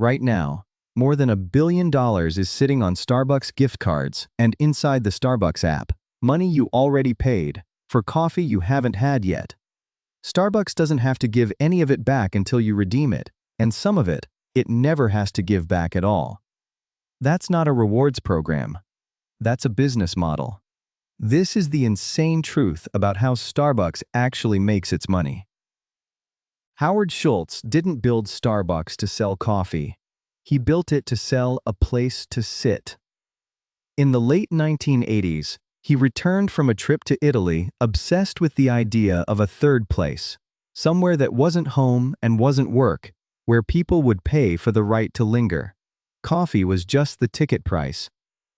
Right now, more than $1 billion is sitting on Starbucks gift cards and inside the Starbucks app. Money you already paid for coffee you haven't had yet. Starbucks doesn't have to give any of it back until you redeem it, and some of it never has to give back at all. That's not a rewards program. That's a business model. This is the insane truth about how Starbucks actually makes its money. Howard Schultz didn't build Starbucks to sell coffee. He built it to sell a place to sit. In the late 1980s, he returned from a trip to Italy, obsessed with the idea of a third place, somewhere that wasn't home and wasn't work, where people would pay for the right to linger. Coffee was just the ticket price.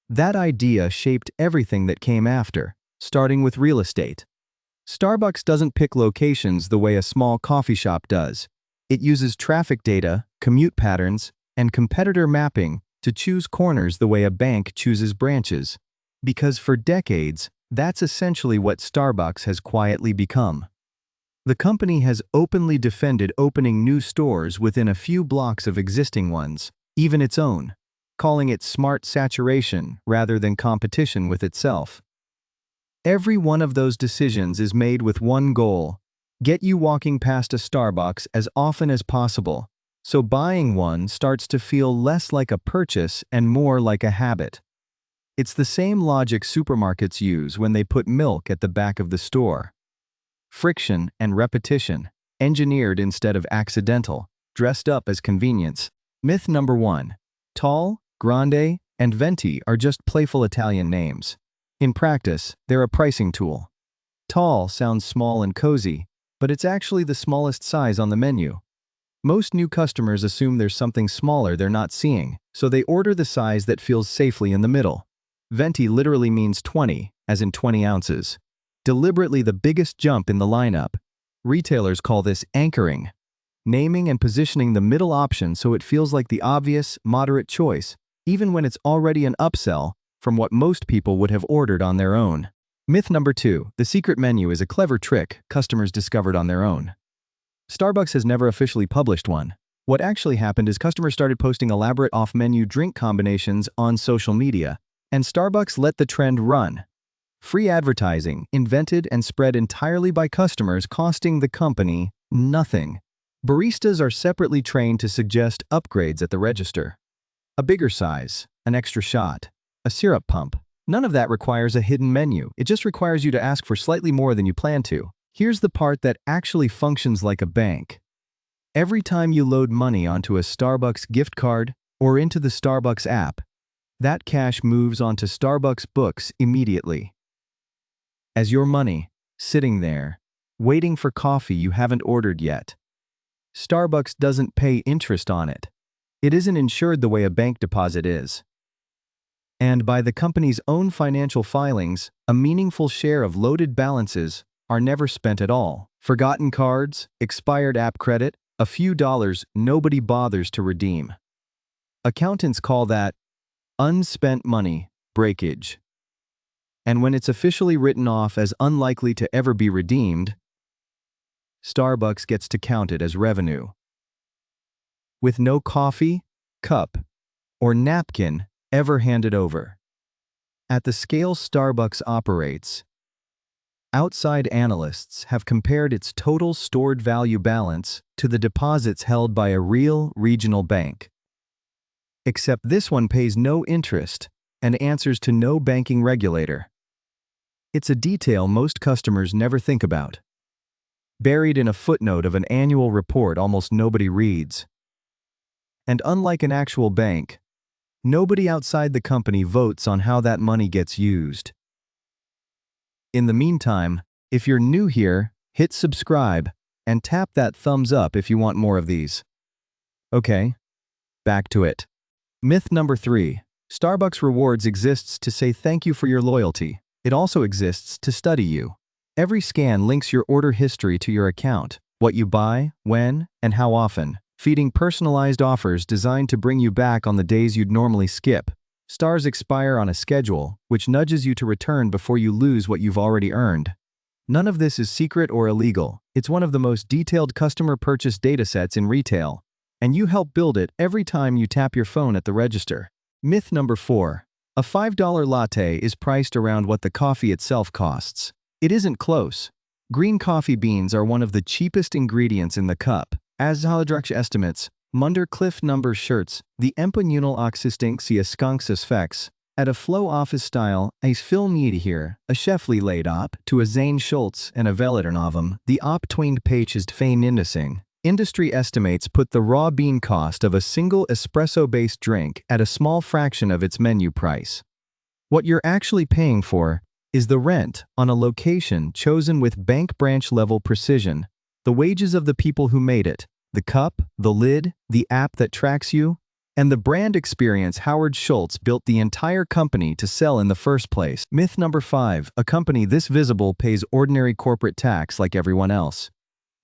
That idea shaped everything that came after, starting with real estate. Starbucks doesn't pick locations the way a small coffee shop does. It uses traffic data, commute patterns, and competitor mapping to choose corners the way a bank chooses branches. Because for decades, that's essentially what Starbucks has quietly become. The company has openly defended opening new stores within a few blocks of existing ones, even its own, calling it smart saturation rather than competition with itself. Every one of those decisions is made with one goal: get you walking past a Starbucks as often as possible, so buying one starts to feel less like a purchase and more like a habit. It's the same logic supermarkets use when they put milk at the back of the store. Friction and repetition, engineered instead of accidental, dressed up as convenience. Myth number 1. Tall, Grande, and Venti are just playful Italian names. In practice, they're a pricing tool. Tall sounds small and cozy, but it's actually the smallest size on the menu. Most new customers assume there's something smaller they're not seeing, so they order the size that feels safely in the middle. Venti literally means 20, as in 20 ounces. Deliberately the biggest jump in the lineup. Retailers call this anchoring, naming and positioning the middle option so it feels like the obvious, moderate choice, even when it's already an upsell from what most people would have ordered on their own. Myth number 2. The secret menu is a clever trick customers discovered on their own. Starbucks has never officially published one. What actually happened is customers started posting elaborate off-menu drink combinations on social media, and Starbucks let the trend run. Free advertising, invented and spread entirely by customers, costing the company nothing. Baristas are separately trained to suggest upgrades at the register. A bigger size, an extra shot, a syrup pump. None of that requires a hidden menu. It just requires you to ask for slightly more than you plan to. Here's the part that actually functions like a bank. Every time you load money onto a Starbucks gift card or into the Starbucks app, that cash moves onto Starbucks books immediately. As your money, sitting there, waiting for coffee you haven't ordered yet. Starbucks doesn't pay interest on it. It isn't insured the way a bank deposit is. And by the company's own financial filings, a meaningful share of loaded balances are never spent at all. Forgotten cards, expired app credit, a few dollars nobody bothers to redeem. Accountants call that unspent money breakage. And when it's officially written off as unlikely to ever be redeemed, Starbucks gets to count it as revenue. With no coffee, cup, or napkin ever handed over. At the scale Starbucks operates, outside analysts have compared its total stored value balance to the deposits held by a real regional bank. Except this one pays no interest and answers to no banking regulator. It's a detail most customers never think about. Buried in a footnote of an annual report almost nobody reads. And unlike an actual bank, nobody outside the company votes on how that money gets used. In the meantime, if you're new here, hit subscribe and tap that thumbs up if you want more of these. Okay, back to it. Myth number 3. Starbucks Rewards exists to say thank you for your loyalty. It also exists to study you. Every scan links your order history to your account, what you buy, when, and how often, feeding personalized offers designed to bring you back on the days you'd normally skip. Stars expire on a schedule, which nudges you to return before you lose what you've already earned. None of this is secret or illegal. It's one of the most detailed customer purchase datasets in retail. and you help build it every time you tap your phone at the register. Myth number 4. A $5 latte is priced around what the coffee itself costs. It isn't close. Green coffee beans are one of the cheapest ingredients in the cup. As Haldrich estimates, Munder Cliff number Schultz, the empanunal oxystinctia skunks fex, at a flow office style, a film hier, a chefly laid op, to a Zane Schultz and a Veliternovum, the op twinged pages fein indicing. Industry estimates put the raw bean cost of a single espresso-based drink at a small fraction of its menu price. What you're actually paying for is the rent on a location chosen with bank branch level precision, the wages of the people who made it, the cup, the lid, the app that tracks you, and the brand experience Howard Schultz built the entire company to sell in the first place. Myth number 5. A company this visible pays ordinary corporate tax like everyone else.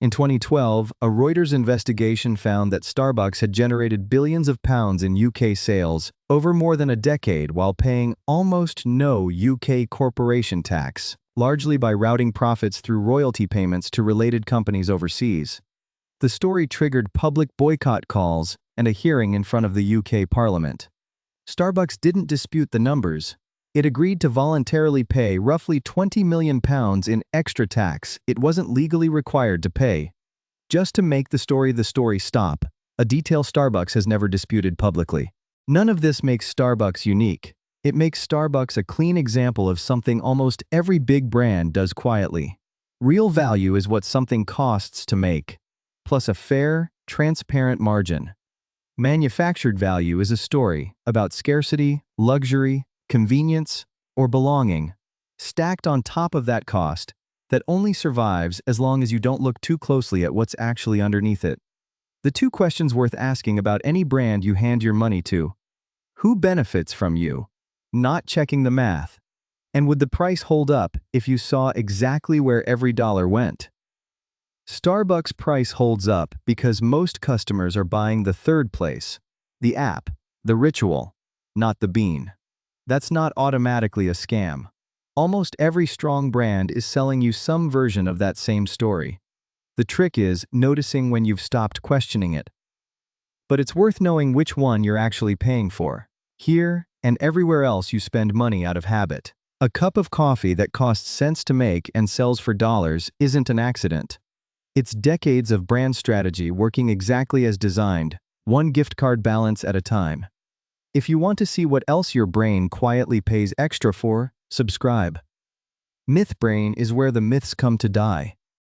In 2012, a Reuters investigation found that Starbucks had generated billions of pounds in UK sales over more than a decade while paying almost no UK corporation tax, largely by routing profits through royalty payments to related companies overseas. The story triggered public boycott calls and a hearing in front of the UK Parliament. Starbucks didn't dispute the numbers. It agreed to voluntarily pay roughly £20 million in extra tax it wasn't legally required to pay. Just to make the story stop, a detail Starbucks has never disputed publicly. None of this makes Starbucks unique. It makes Starbucks a clean example of something almost every big brand does quietly. Real value is what something costs to make, plus a fair, transparent margin. Manufactured value is a story about scarcity, luxury, convenience, or belonging, stacked on top of that cost that only survives as long as you don't look too closely at what's actually underneath it. The 2 questions worth asking about any brand you hand your money to: who benefits from you not checking the math? And would the price hold up if you saw exactly where every dollar went? Starbucks' price holds up because most customers are buying the third place, the app, the ritual, not the bean. That's not automatically a scam. Almost every strong brand is selling you some version of that same story. The trick is noticing when you've stopped questioning it. But it's worth knowing which one you're actually paying for. Here and everywhere else you spend money out of habit. A cup of coffee that costs cents to make and sells for dollars isn't an accident. It's decades of brand strategy working exactly as designed, one gift card balance at a time. If you want to see what else your brain quietly pays extra for, subscribe. Myth Brain is where the myths come to die.